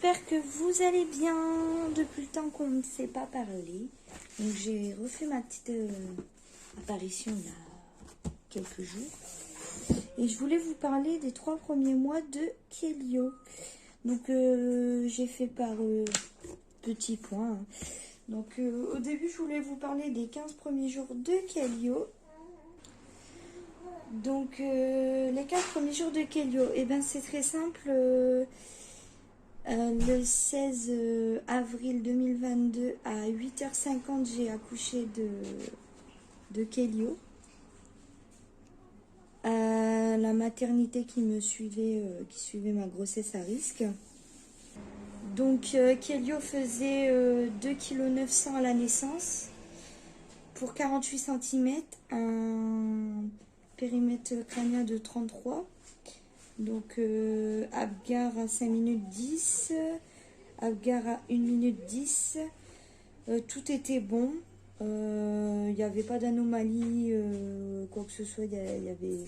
j'espère que vous allez bien depuis le temps qu'on ne s'est pas parlé. Donc j'ai refait ma petite apparition il y a quelques jours. Et je voulais vous parler des 3 premiers mois de Kelio. Donc j'ai fait par petits points. Donc au début je voulais vous parler des 15 premiers jours de Kelio. Donc les 15 premiers jours de Kelio, et ben c'est très simple. Le 16 avril 2022 à 8h50, j'ai accouché de Kelio. La maternité qui me suivait, qui suivait ma grossesse à risque. Donc Kelio faisait 2,9 kg à la naissance pour 48 cm, un périmètre crânien de 33. Donc Apgar à 5 minutes 10, Apgar à 1 minute 10, tout était bon, il n'y avait pas d'anomalie, quoi que ce soit, il n'y avait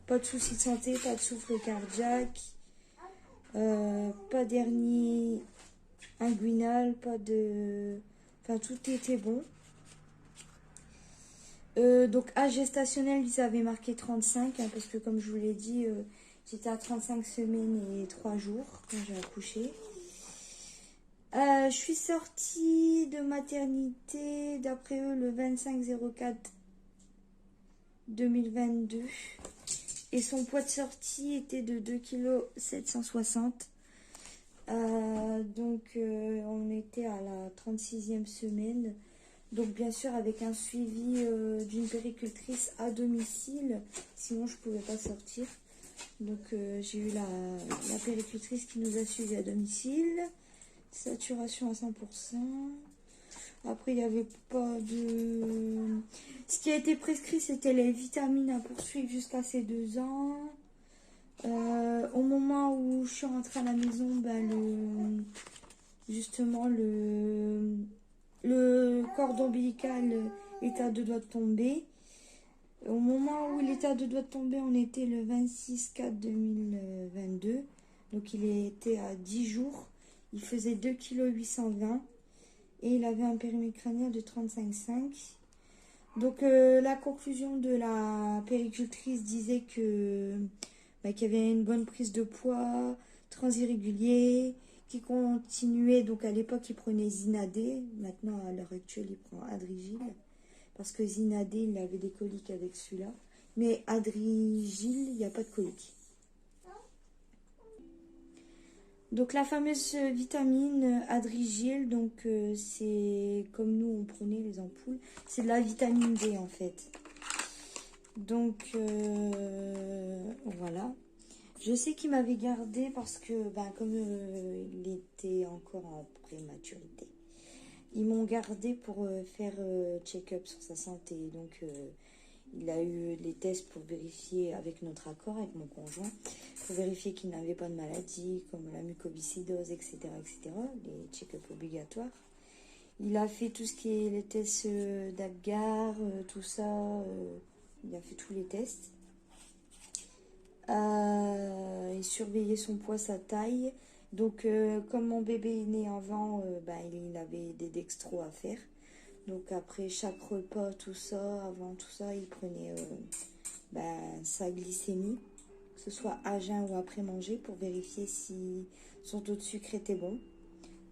pas de soucis de santé, pas de souffle cardiaque, pas d'hernie inguinale, pas de... Enfin, tout était bon. Donc âge gestationnel, ils avaient marqué 35, hein, parce que comme je vous l'ai dit, j'étais à 35 semaines et 3 jours quand j'ai accouché. Je suis sortie de maternité, d'après eux, le 25/04/2022. Et son poids de sortie était de 2,760 kg. Donc on était à la 36e semaine. Donc bien sûr avec un suivi d'une péricultrice à domicile, sinon je ne pouvais pas sortir. Donc j'ai eu la péricultrice qui nous a suivis à domicile, saturation à 100%. Après il n'y avait pas de... Ce qui a été prescrit c'était les vitamines à poursuivre jusqu'à ces 2 ans. Au moment où je suis rentrée à la maison, justement le cordon ombilical était à 2 doigts de tomber. Au moment où il était à 2 doigts de tomber, on était le 26/04/2022. Donc il était à 10 jours. Il faisait 2,820 kg. Et il avait un périmètre crânien de 35,5. Donc la conclusion de la péricultrice disait que qu'il y avait une bonne prise de poids, transirrégulier, qui continuait. Donc à l'époque, il prenait Zinadé. Maintenant, à l'heure actuelle, il prend Adrigil. Parce que Zinadé, il avait des coliques avec celui-là. Mais Adrigil, il n'y a pas de coliques. Donc la fameuse vitamine Adrigil, donc c'est comme nous on prenait les ampoules, c'est de la vitamine D en fait. Donc voilà. Je sais qu'il m'avait gardé parce que comme il était encore en prématurité, ils m'ont gardé pour faire check-up sur sa santé. Donc il a eu les tests pour vérifier avec notre accord, avec mon conjoint, pour vérifier qu'il n'avait pas de maladie comme la mucoviscidose, etc., etc., les check-up obligatoires. Il a fait tout ce qui est les tests d'Apgar, tout ça, il a fait tous les tests. Il surveillait son poids, sa taille. Donc comme mon bébé est né avant, il avait des dextros à faire. Donc après chaque repas, tout ça, avant tout ça, il prenait sa glycémie, que ce soit à jeun ou après manger, pour vérifier si son taux de sucre était bon.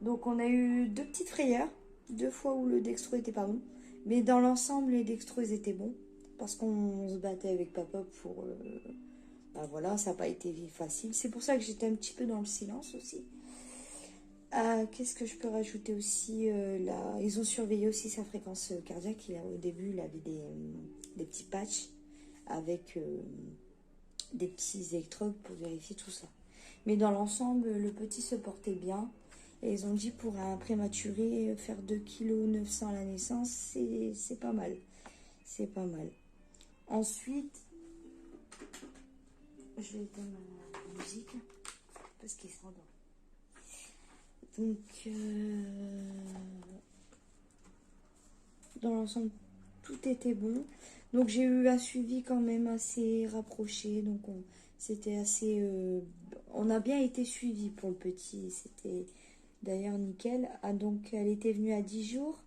Donc on a eu 2 petites frayeurs, 2 fois où le dextro était pas bon. Mais dans l'ensemble, les dextros étaient bons, parce qu'on se battait avec papa pour... voilà, ça n'a pas été facile. C'est pour ça que j'étais un petit peu dans le silence aussi. Qu'est-ce que je peux rajouter aussi là, ils ont surveillé aussi sa fréquence cardiaque. Au début, il avait des petits patchs avec des petits électrodes pour vérifier tout ça. Mais dans l'ensemble, le petit se portait bien. Et ils ont dit pour un prématuré, faire 2,9 kg à la naissance, c'est pas mal. C'est pas mal. Ensuite, je vais éteindre ma musique parce qu'il s'endort. Donc, dans l'ensemble, tout était bon. Donc, j'ai eu un suivi quand même assez rapproché. Donc, c'était assez... on a bien été suivis pour le petit. C'était d'ailleurs nickel. Ah, donc, elle était venue à 10 jours.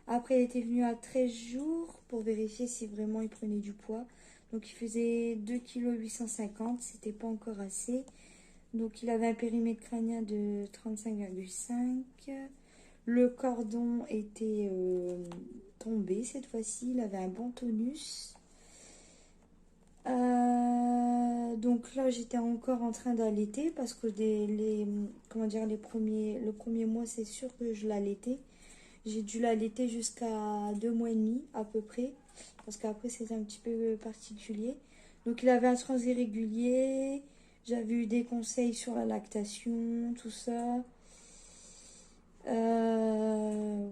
Après, elle était venue à 13 jours pour vérifier si vraiment il prenait du poids. Donc, il faisait 2,850 kg. C'était pas encore assez. Donc, il avait un périmètre crânien de 35,5. Le cordon était tombé cette fois-ci. Il avait un bon tonus. Donc là, j'étais encore en train d'allaiter parce que comment dire, le premier mois, c'est sûr que je l'allaitais. J'ai dû l'allaiter jusqu'à 2 mois et demi à peu près parce qu'après, c'était un petit peu particulier. Donc, il avait un trans irrégulier. J'avais eu des conseils sur la lactation, tout ça.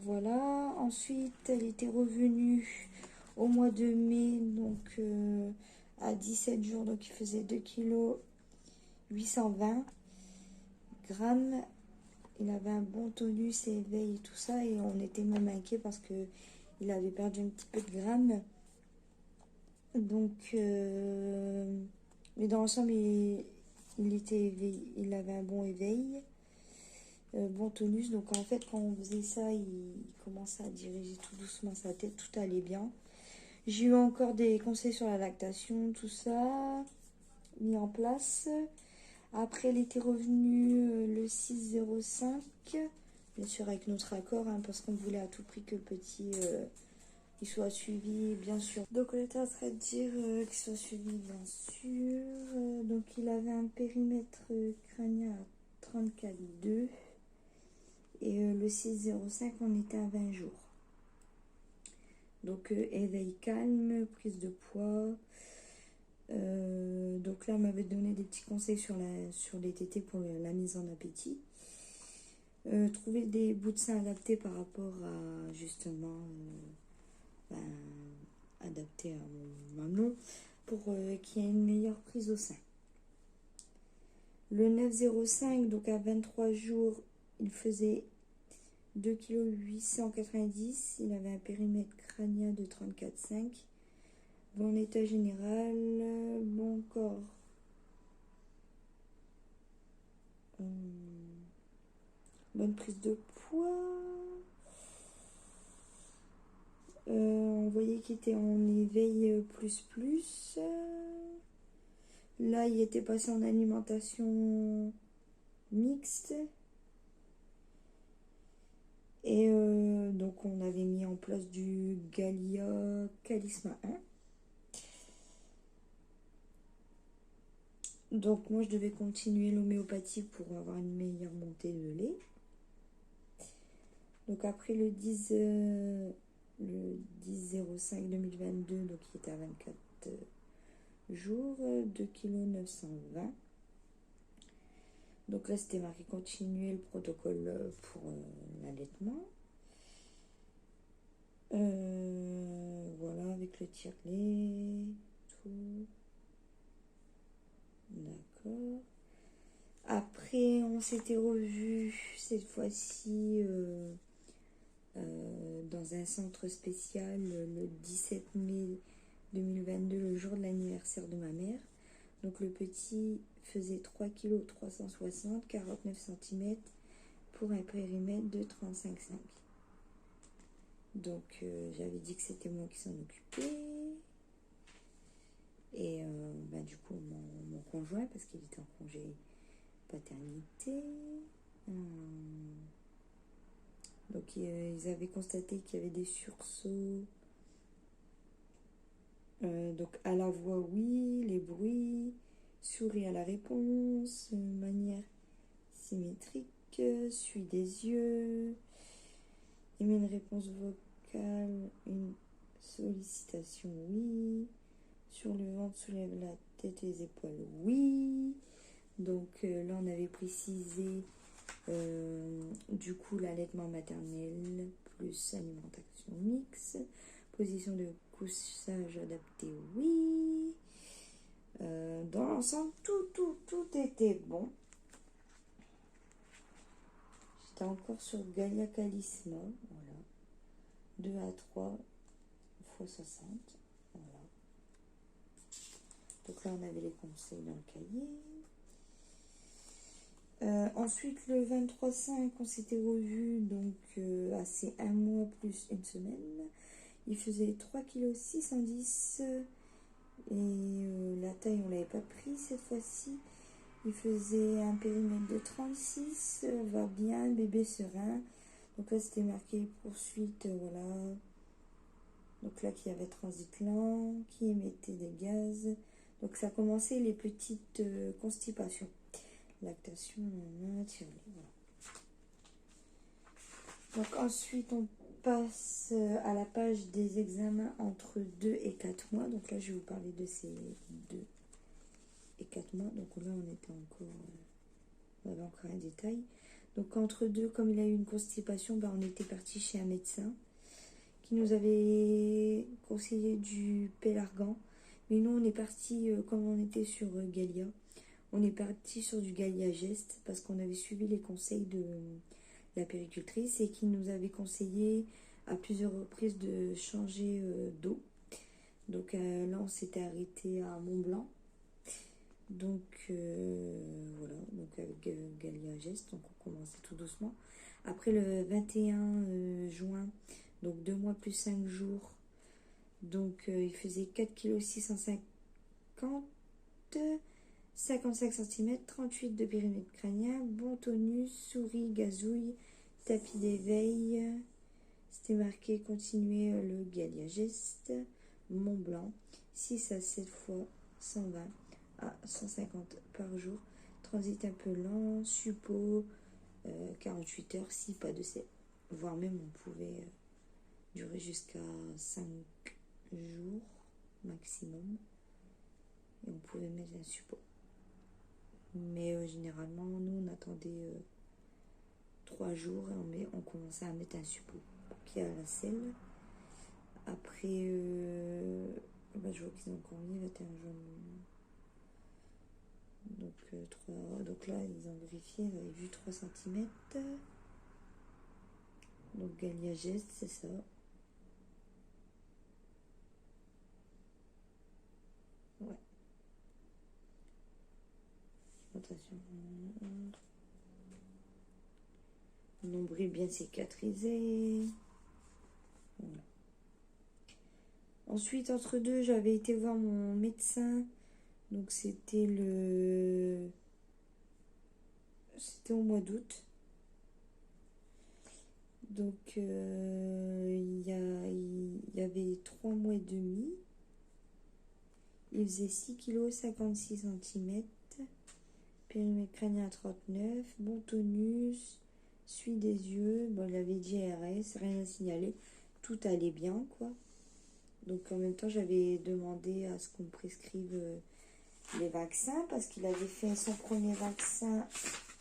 Voilà. Ensuite, elle était revenue au mois de mai, donc à 17 jours, donc il faisait 2,820 kg. Il avait un bon tonus et éveil et tout ça, et on était même inquiet parce que il avait perdu un petit peu de grammes. Donc, mais dans l'ensemble, il était éveillé, il avait un bon éveil. Bon tonus, donc en fait quand on faisait ça, il commençait à diriger tout doucement sa tête, tout allait bien. J'ai eu encore des conseils sur la lactation, tout ça mis en place. Après, elle était revenue le 6,05, bien sûr avec notre accord, hein, parce qu'on voulait à tout prix que le petit il soit suivi, bien sûr. Donc on était en train de dire qu'il soit suivi, bien sûr. Donc il avait un périmètre crânien à 34,2. Et le 6,05, on était à 20 jours. Donc, éveil calme, prise de poids. Donc là, on m'avait donné des petits conseils sur les tétés pour la mise en appétit. Trouver des bouts de sein adaptés par rapport à, justement, adaptés à mon mamelon pour qu'il y ait une meilleure prise au sein. Le 9,05, donc à 23 jours, il faisait 2,890 kg, il avait un périmètre crânien de 34,5. Bon état général, bon corps. Bonne prise de poids. On voyait qu'il était en éveil plus. Là, il était passé en alimentation mixte. Et donc, on avait mis en place du Gallia Calisma 1. Donc, moi, je devais continuer l'homéopathie pour avoir une meilleure montée de lait. Donc, après le 10-05 2022, donc il était à 24 jours, 2,920 kg. Donc là, c'était marqué continuer le protocole pour l'allaitement. Voilà, avec le tire-lait, tout. D'accord. Après, on s'était revus cette fois-ci dans un centre spécial le 17 mai 2022, le jour de l'anniversaire de ma mère. Donc le petit faisait 3,360 kg, 49 cm pour un périmètre de 35,5. Donc j'avais dit que c'était moi qui s'en occupais. Et du coup mon conjoint, parce qu'il était en congé paternité. Donc ils avaient constaté qu'il y avait des sursauts. Donc à la voix oui, les bruits, souris à la réponse, manière symétrique, suit des yeux, émet une réponse vocale, une sollicitation oui, sur le ventre soulève la tête et les épaules oui. Donc là on avait précisé du coup l'allaitement maternel plus alimentation mixte, position de couchage adapté oui. Dans l'ensemble tout était bon. J'étais encore sur Gallia Calisma, voilà, 2 à 3 x 60, voilà. Donc là on avait les conseils dans le cahier. Ensuite, le 23/5, on s'était revu, donc c'est un mois plus une semaine. Il faisait 3,610 kg et la taille, on l'avait pas pris cette fois-ci. Il faisait un périmètre de 36, va bien, bébé serein. Donc là, c'était marqué poursuite, voilà. Donc là, qui avait transit lent, qui émettait des gaz. Donc ça commençait les petites constipations. Lactation, voilà. Donc ensuite, on passe à la page des examens entre 2 et 4 mois. Donc là, je vais vous parler de ces 2 et 4 mois. Donc là, on était encore... on avait encore un détail. Donc entre deux, comme il a eu une constipation, on était parti chez un médecin qui nous avait conseillé du Pélargan. Mais nous, on est parti, comme on était sur Galia, on est parti sur du Galia Gest parce qu'on avait suivi les conseils de la péricultrice et qui nous avait conseillé à plusieurs reprises de changer d'eau. Donc là, on s'était arrêté à Mont-Blanc. Donc voilà, donc avec Galia Gest, donc on commençait tout doucement. Après le 21 juin, donc 2 mois plus 5 jours, donc il faisait 4,650 kg, 55 cm, 38 de périmètre crânien, bon tonus, souris, gazouille, tapis d'éveil. C'était marqué continuer le Galia Gest, Mont Blanc, 6 à 7 fois 120 à 150 par jour. Transit un peu lent, suppos, 48 heures si pas de sel. Voire même on pouvait durer jusqu'à 5 jours maximum. Et on pouvait mettre un suppos. Mais généralement, nous on attendait 3 jours et on commençait à mettre un suppos pour qu'il y ait la selle. Après, je vois qu'ils ont encore mis 21 jours. Donc là, ils ont vérifié, ils avaient vu 3 cm. Donc Galia Gest, c'est ça. Ouais. Attention. Nombril bien cicatrisé. Voilà. Ensuite, entre deux, j'avais été voir mon médecin. Donc c'était au mois d'août. Donc il y avait 3 mois et demi. Il faisait 6,56 kg, périmètre crânien 39, bon tonus, suie des yeux, bon, il avait dit ARS, rien à signaler, tout allait bien, quoi. Donc en même temps, j'avais demandé à ce qu'on me prescrive les vaccins, parce qu'il avait fait son premier vaccin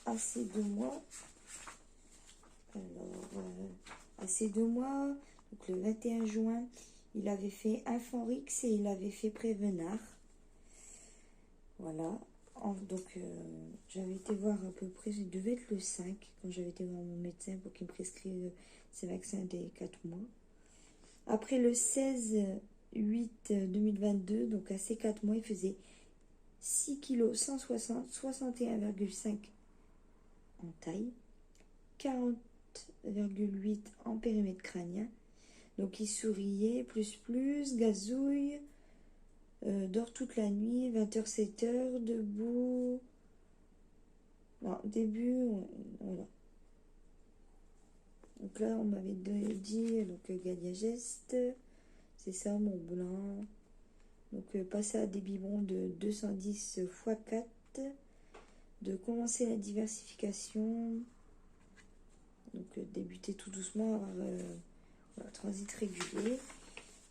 à ces 2 mois. Alors, à ces 2 mois, donc le 21 juin, il avait fait Inforix et il avait fait Prévenard. Voilà. Donc, j'avais été voir à peu près, il devait être le 5, quand j'avais été voir mon médecin pour qu'il me prescrive ces vaccins des 4 mois. Après le 16/8/2022, donc à ces 4 mois, il faisait 6 kg 160, 61,5 en taille, 40,8 en périmètre crânien. Donc il souriait, plus, gazouille, dort toute la nuit, 20h, 7h, debout. Non, début, voilà. Donc là, on m'avait dit, donc Galia Gest, c'est ça, Mont Blanc. Donc passer à des biberons de 210 x 4, de commencer la diversification. Donc débuter tout doucement, avoir un transit régulier.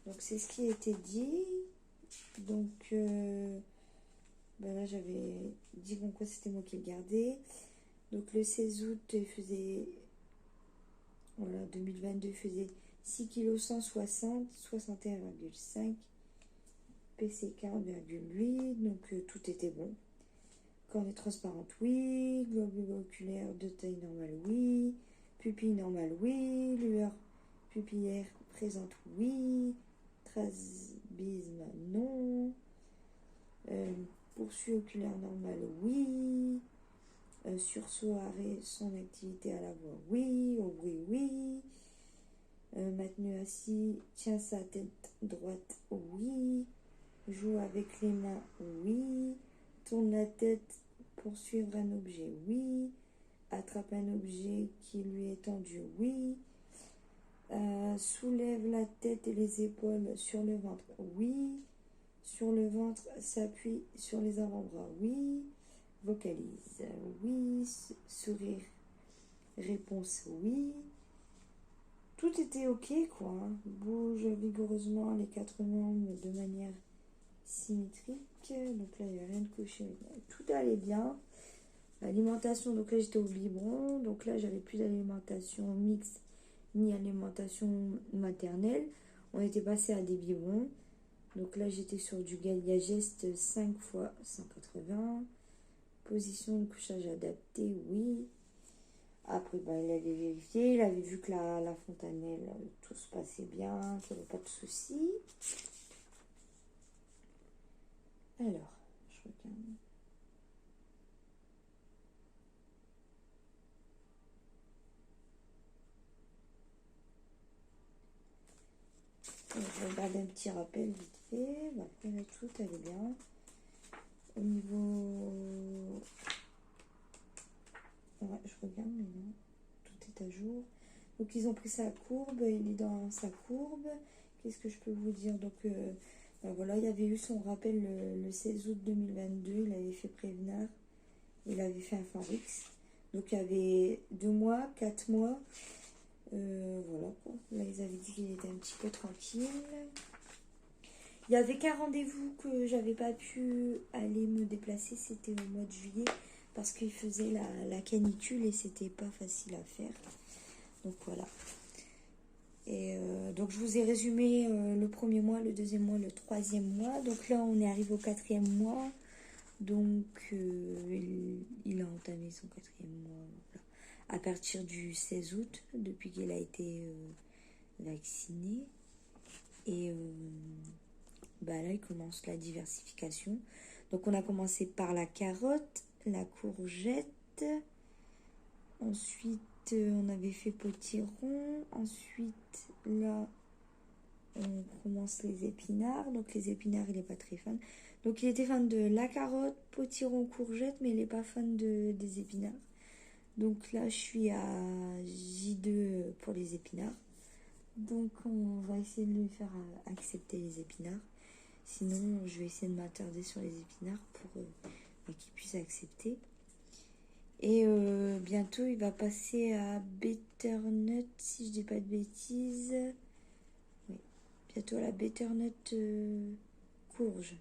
Donc c'est ce qui a été dit. Donc là j'avais dit bon quoi c'était moi qui le gardais. Donc le 16 août il faisait 2022 faisait 6 kg 160, 61,5, PC 40,8, donc tout était bon. Cornée transparente, oui. Globule oculaire de taille normale, oui. Pupille normale, oui. Lueur pupillaire présente, oui. Strabisme, non. Poursuit oculaire normale, oui. Sursoir son activité à la voix oui, au bruit oui. Maintenu assis, tient sa tête droite oui. Joue avec les mains oui. Tourne la tête pour suivre un objet oui. Attrape un objet qui lui est tendu oui. Soulève la tête et les épaules sur le ventre oui. Sur le ventre, s'appuie sur les avant-bras oui. Vocalise oui. Sourire, réponse oui. Tout était ok quoi. Bouge vigoureusement les 4 membres de manière symétrique. Donc là il n'y avait rien de coché. Tout allait bien. Alimentation, donc là j'étais au biberon. Donc là j'avais plus d'alimentation mixte ni alimentation maternelle. On était passé à des biberons. Donc là j'étais sur du Galia Geste 5 x 180. Position de couchage adaptée, oui. Après, il avait vérifié, il avait vu que la fontanelle, tout se passait bien, qu'il n'y avait pas de soucis. Alors, je regarde. Je regarde un petit rappel vite fait. Voilà, tout allait bien. Au niveau... Ouais, je regarde, mais non. Tout est à jour. Donc, ils ont pris sa courbe. Il est dans sa courbe. Qu'est-ce que je peux vous dire? Donc, voilà, il avait eu son rappel le 16 août 2022. Il avait fait Prévenard. Il avait fait un Farix. Donc, il y avait 2 mois, 4 mois. Voilà, quoi. Là, ils avaient dit qu'il était un petit peu tranquille. Il y avait qu'un rendez-vous que j'avais pas pu aller me déplacer. C'était au mois de juillet. Parce qu'il faisait la canicule et c'était pas facile à faire. Donc, voilà. Et donc, je vous ai résumé le premier mois, le deuxième mois, le troisième mois. Donc, là, on est arrivé au 4e mois. Donc, il a entamé son 4e mois voilà, à partir du 16 août, depuis qu'il a été vacciné. Et là, il commence la diversification. Donc, on a commencé par la carotte, la courgette. Ensuite, on avait fait potiron. Ensuite, là, on commence les épinards. Donc, les épinards, il n'est pas très fan. Donc, il était fan de la carotte, potiron, courgette, mais il n'est pas fan des épinards. Donc, là, je suis à J2 pour les épinards. Donc, on va essayer de lui faire accepter les épinards. Sinon, je vais essayer de m'attarder sur les épinards pour qu'il puisse accepter. Et bientôt, il va passer à Betternut, si je dis pas de bêtises. Oui, bientôt à la Betternut courge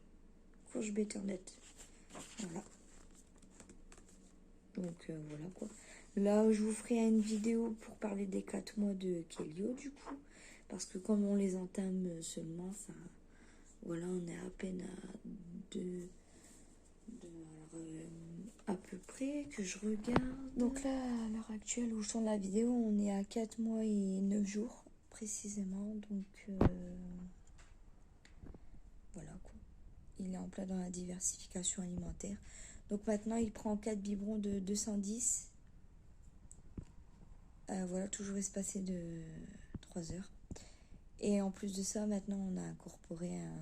Betternut. Voilà. Donc, voilà quoi. Là, je vous ferai une vidéo pour parler des 4 mois de Kélio, du coup. Parce que comme on les entame seulement, ça... Voilà, on est à peine à 2... à peu près que je regarde. Donc là, à l'heure actuelle où je tourne la vidéo, on est à 4 mois et 9 jours précisément. Donc voilà quoi. Il est en plein dans la diversification alimentaire. Donc maintenant, il prend 4 biberons de 210. Voilà, toujours espacé de 3 heures. Et en plus de ça, maintenant, on a incorporé un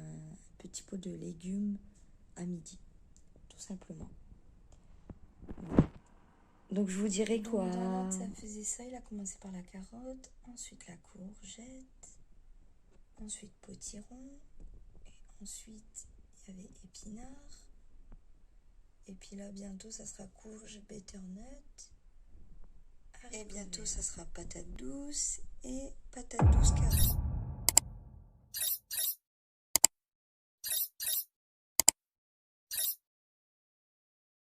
petit pot de légumes à midi. Tout simplement. Donc je vous dirai quoi. Donc, ça faisait ça, il a commencé par la carotte, ensuite la courgette, ensuite potiron, et ensuite il y avait épinards. Et puis là bientôt ça sera courge, butternut. Et bientôt ça sera patate douce et patate douce carotte.